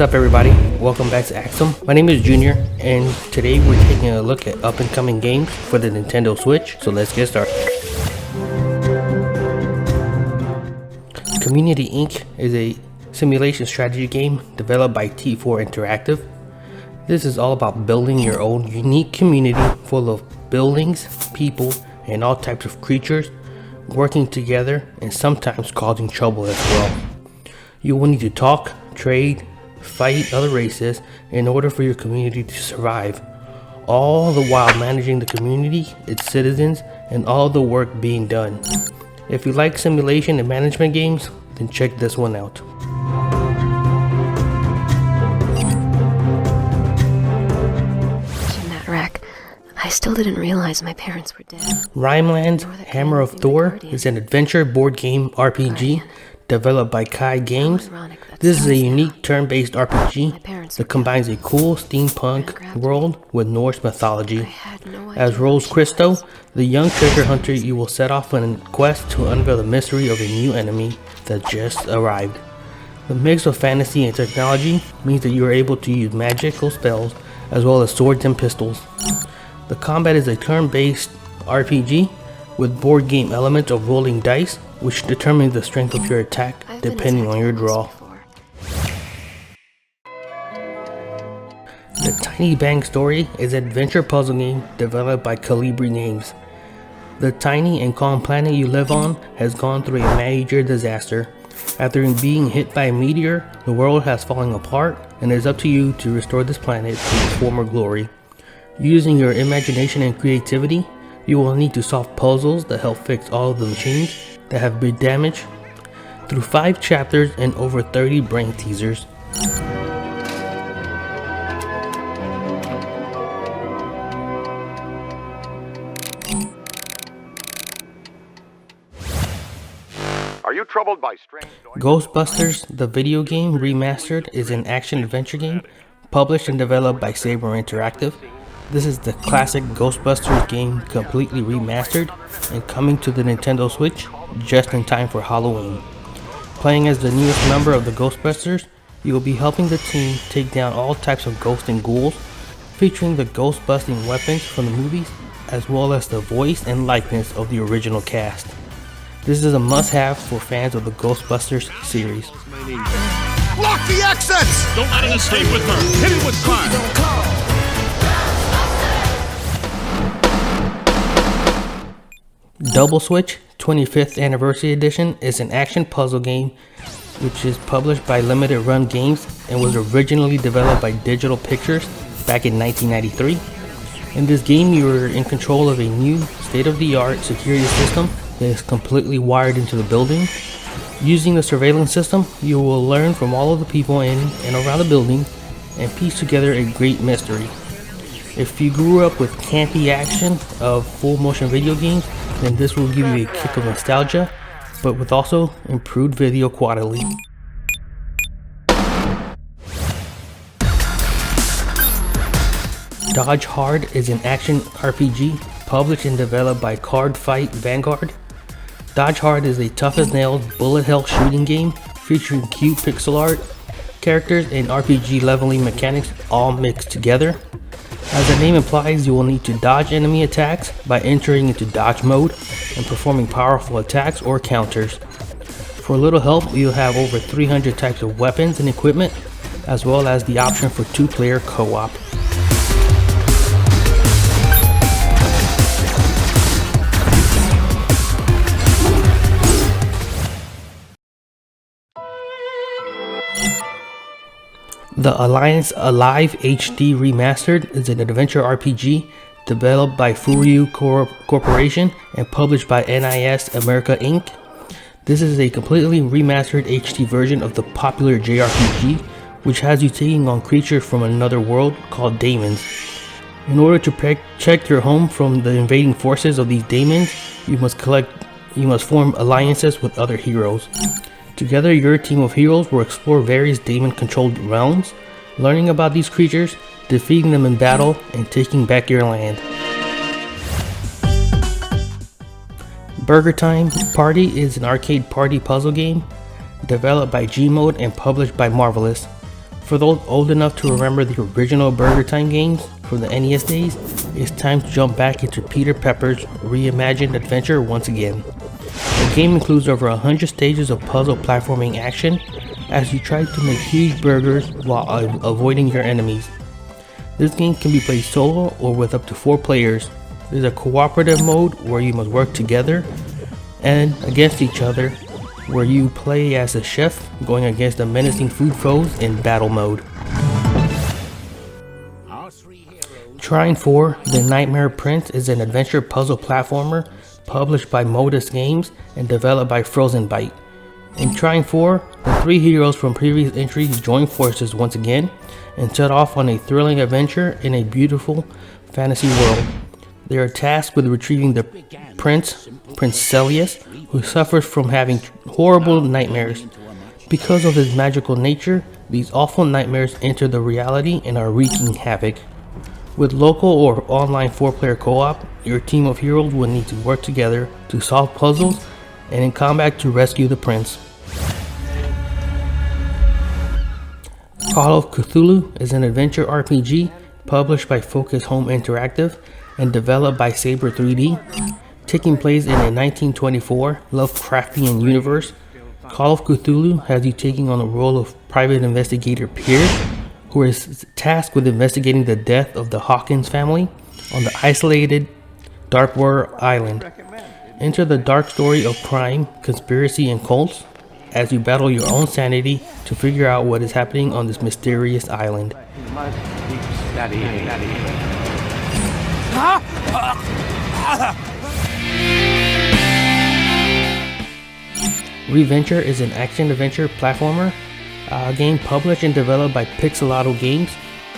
up everybody, welcome back to Axom. My name is Junior and today we're taking a look at up and coming games for the Nintendo Switch, so let's get started. Community Inc. is a simulation strategy game developed by T4 Interactive. This is all about building your own unique community full of buildings, people, and all types of creatures working together and sometimes causing trouble as well. You will need to talk, trade, fight other races in order for your community to survive, all the while managing the community, its citizens, and all the work being done. If you like simulation and management games, then check this one out. In that wreck, I still didn't realize my parents were dead. Rimelands Hammer of Thor is an adventure board game RPG developed by Kai Games. This is a unique turn-based RPG that combines a cool steampunk world with Norse mythology. As Rose Christo, the young treasure hunter, you will set off on a quest to unveil the mystery of a new enemy that just arrived. The mix of fantasy and technology means that you are able to use magical spells as well as swords and pistols. The combat is a turn-based RPG with board game elements of rolling dice, which determines the strength of your attack depending on your draw. The Tiny Bang Story is an adventure puzzle game developed by Calibri Games. The tiny and calm planet you live on has gone through a major disaster. After being hit by a meteor, the world has fallen apart, and it is up to you to restore this planet to its former glory. Using your imagination and creativity, you will need to solve puzzles that help fix all of the machines that have been damaged through 5 chapters and over 30 brain teasers. Are you troubled by strange noises? Ghostbusters, the video game Remastered, is an action-adventure game published and developed by Saber Interactive. This is the classic Ghostbusters game completely remastered and coming to the Nintendo Switch just in time for Halloween. Playing as the newest member of the Ghostbusters, you will be helping the team take down all types of ghosts and ghouls, featuring the ghost-busting weapons from the movies as well as the voice and likeness of the original cast. This is a must-have for fans of the Ghostbusters series. Block the exits! Don't let it escape with her. Hit it with fire. Double Switch 25th Anniversary Edition is an action puzzle game which is published by Limited Run Games and was originally developed by Digital Pictures back in 1993. In this game, you are in control of a new state-of-the-art security system that is completely wired into the building. Using the surveillance system, you will learn from all of the people in and around the building and piece together a great mystery. If you grew up with campy action of full motion video games, then this will give you a kick of nostalgia, but with also improved video quality. Dodge Hard is an action RPG published and developed by Card Fight Vanguard. Dodge Hard is a tough-as-nails bullet hell shooting game featuring cute pixel art, characters, and RPG leveling mechanics all mixed together. As the name implies, you will need to dodge enemy attacks by entering into dodge mode and performing powerful attacks or counters. For a little help, you'll have over 300 types of weapons and equipment, as well as the option for 2-player co-op. The Alliance Alive HD Remastered is an adventure RPG developed by Furyu Corporation and published by NIS America Inc. This is a completely remastered HD version of the popular JRPG, which has you taking on creatures from another world called daemons. In order to protect your home from the invading forces of these daemons, you must form alliances with other heroes. Together, your team of heroes will explore various daemon-controlled realms, learning about these creatures, defeating them in battle, and taking back your land. BurgerTime Party is an arcade party puzzle game developed by Gmode and published by Marvelous. For those old enough to remember the original BurgerTime games from the NES days, it's time to jump back into Peter Pepper's reimagined adventure once again. The game includes over 100 stages of puzzle platforming action as you try to make huge burgers while avoiding your enemies. This game can be played solo or with up to 4 players. There's a cooperative mode where you must work together and against each other, where you play as a chef going against the menacing food foes in battle mode. Trine 4, The Nightmare Prince is an adventure puzzle platformer published by Modus Games and developed by Frozen Byte. In Trine 4, the 3 heroes from previous entries join forces once again and set off on a thrilling adventure in a beautiful fantasy world. They are tasked with retrieving the Prince Celius, who suffers from having horrible nightmares. Because of his magical nature, these awful nightmares enter the reality and are wreaking havoc. With local or online 4-player co-op, your team of heroes will need to work together to solve puzzles and in combat to rescue the prince. Call of Cthulhu is an adventure RPG published by Focus Home Interactive and developed by Saber 3D. Taking place in a 1924 Lovecraftian universe, Call of Cthulhu has you taking on the role of private investigator Pierce, who is tasked with investigating the death of the Hawkins family on the isolated Darkwater Island. Enter the dark story of crime, conspiracy, and cults as you battle your own sanity to figure out what is happening on this mysterious island. Reventure is an action-adventure platformer game published and developed by Pixelato Games.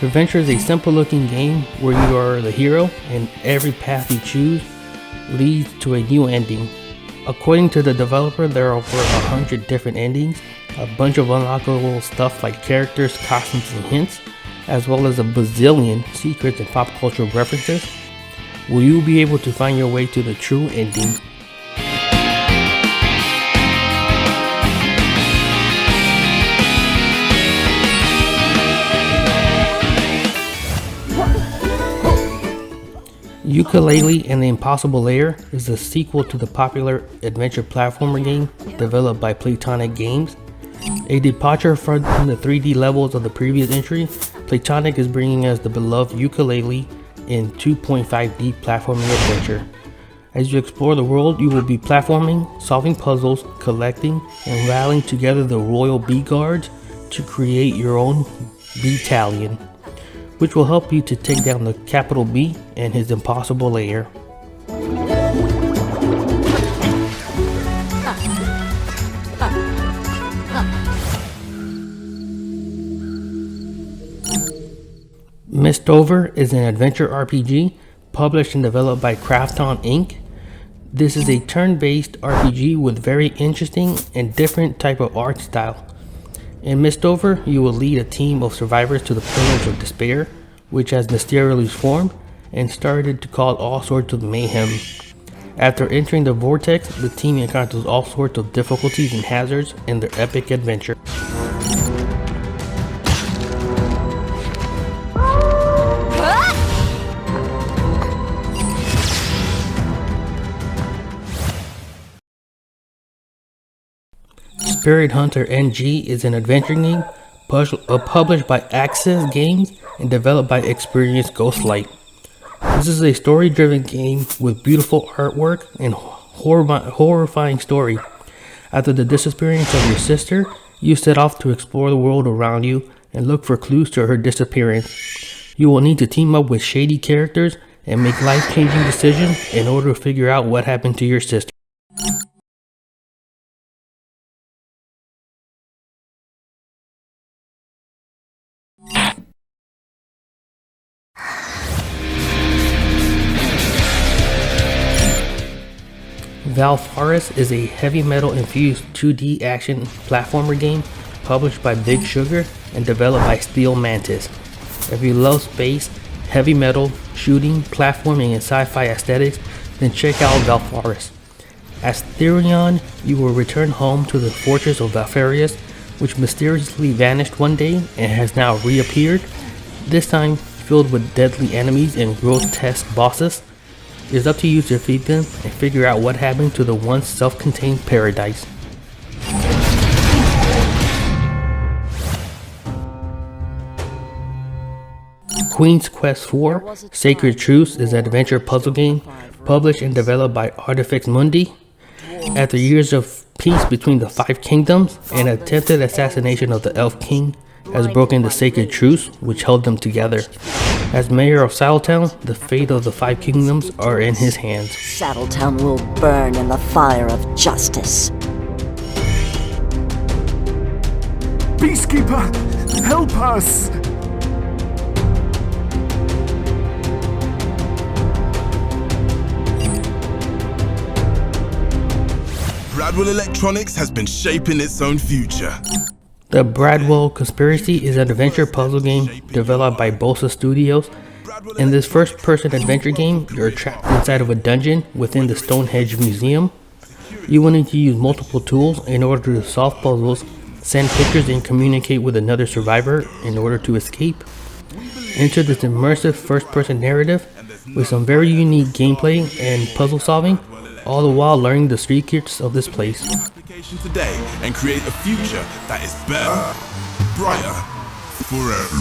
Reventure is a simple-looking game where you are the hero and every path you choose leads to a new ending. According to the developer, there are over 100 different endings, a bunch of unlockable stuff like characters, costumes, and hints, as well as a bazillion secrets and pop culture references. Will you be able to find your way to the true ending? Yooka-Laylee and the Impossible Lair is the sequel to the popular adventure platformer game developed by Playtonic Games. A departure from the 3D levels of the previous entry, Playtonic is bringing us the beloved Yooka-Laylee in 2.5D platforming adventure. As you explore the world, you will be platforming, solving puzzles, collecting, and rallying together the Royal Bee Guards to create your own Beetallion, which will help you to take down the capital B and his impossible lair. MISTOVER is an adventure RPG published and developed by Krafton Inc. This is a turn-based RPG with very interesting and different type of art style. In MISTOVER, you will lead a team of survivors to the Pillars of Despair, which has mysteriously formed and started to cause all sorts of mayhem. After entering the vortex, the team encounters all sorts of difficulties and hazards in their epic adventure. Spirit Hunter NG is an adventure game published by Axom Games and developed by Experienced Ghostlight. This is a story-driven game with beautiful artwork and horrifying story. After the disappearance of your sister, you set off to explore the world around you and look for clues to her disappearance. You will need to team up with shady characters and make life-changing decisions in order to figure out what happened to your sister. Valfaris is a heavy metal infused 2D action platformer game published by Big Sugar and developed by Steel Mantis. If you love space, heavy metal, shooting, platforming, and sci-fi aesthetics, then check out Valfaris. As Therion, you will return home to the fortress of Valfaris, which mysteriously vanished one day and has now reappeared, this time filled with deadly enemies and grotesque bosses. It is up to you to defeat them and figure out what happened to the once self-contained paradise. Queen's Quest IV Sacred Truce is an adventure puzzle game published and developed by Artifex Mundi. After years of peace between the 5 kingdoms, an attempted assassination of the Elf King has broken the sacred truce which held them together. As mayor of Saddletown, the fate of the 5 kingdoms are in his hands. Saddletown will burn in the fire of justice. Peacekeeper, help us! Bradwell Electronics has been shaping its own future. The Bradwell Conspiracy is an adventure puzzle game developed by Bosa Studios. In this first-person adventure game, you're trapped inside of a dungeon within the Stonehenge Museum. You will need to use multiple tools in order to solve puzzles, send pictures, and communicate with another survivor in order to escape. Enter this immersive first-person narrative with some very unique gameplay and puzzle solving, all the while learning the secrets of this place. Today and create a future that is better, brighter, forever.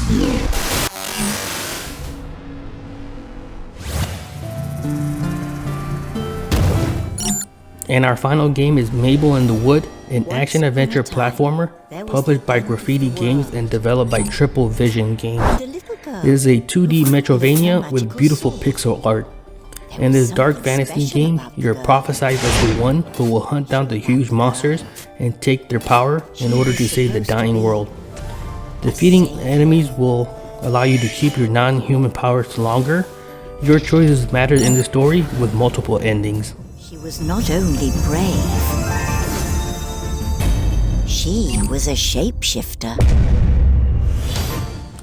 And our final game is Mable The Wood, an action-adventure platformer published by Graffiti Games and developed by Triple Vision Games. It is a 2D Metrovania with beautiful pixel art. In this dark fantasy game, you're prophesied as the one who will hunt down the huge monsters and take their power in order to save the dying world. Defeating enemies will allow you to keep your non-human powers longer. Your choices matter in the story with multiple endings. She was not only brave, she was a shapeshifter.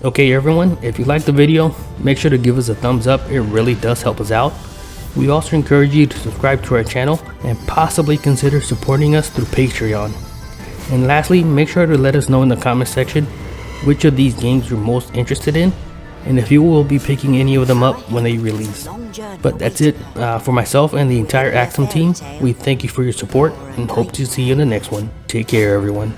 Okay everyone, if you liked the video, make sure to give us a thumbs up, it really does help us out. We also encourage you to subscribe to our channel and possibly consider supporting us through Patreon. And lastly, make sure to let us know in the comment section which of these games you're most interested in and if you will be picking any of them up when they release. But that's it for myself and the entire Axom team. We thank you for your support and hope to see you in the next one. Take care everyone.